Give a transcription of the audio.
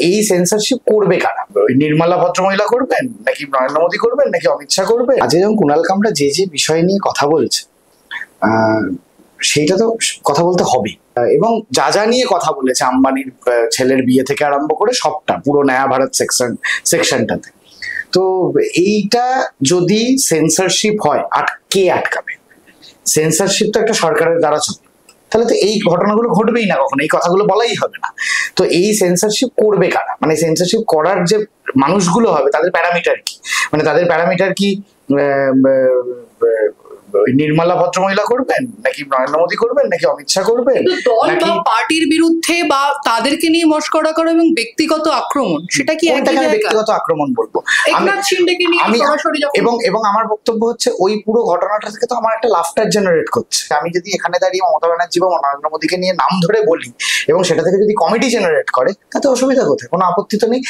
এই সেন্সরশিপ করবে কারা? নির্মলা ভদ্রমহিলা করবেন, নাকি নরেন্দ্র মোদী করবেন, নাকি অমিত শাহ করবে? আজকে যেমন কুণাল কামরা যে যে বিষয় নিয়ে কথা বলছে সেইটা তো কথা বলতে হবে, এবং যা যা নিয়ে কথা বলেছে আম্বানির ছেলের বিয়ে থেকে আরম্ভ করে সবটা পুরো নয়া ভারত সেকশনটাতে, তো এইটা যদি সেন্সরশিপ হয় কে আটকাবে? সেন্সরশিপ তো একটা সরকারের দ্বারা চলে, তাহলে তো এই ঘটনাগুলো ঘটবেই না, কখনো এই কথাগুলো বলাই হবে না। তো এই সেন্সরশিপ করবে কারা? মানে সেন্সরশিপ করার যে মানুষগুলো হবে তাদের প্যারামিটার কি? মানে তাদের প্যারামিটার কি নির্মলা ভদ্রমহিলা করবেন, নাকি নরেন্দ্র মোদী করবেন, নাকি অমিত শাহ করবেন? দল বা পার্টির বিরুদ্ধে বা তাদেরকে নিয়ে মস্করা করা এবং ব্যক্তিগত আক্রমণ, সেটা কি ব্যক্তিগত আক্রমণ বলবো? এবং আমার বক্তব্য হচ্ছে ওই পুরো ঘটনাটা থেকে তো আমার একটা লাফটার জেনারেট করছে। আমি যদি এখানে দাঁড়িয়ে মমতা ব্যানার্জি বা নরেন্দ্র মোদীকে নিয়ে নাম ধরে বলি এবং সেটা থেকে যদি কমেডি জেনারেট করে, তাতে অসুবিধা কোথায়? কোনো আপত্তি তো নেই।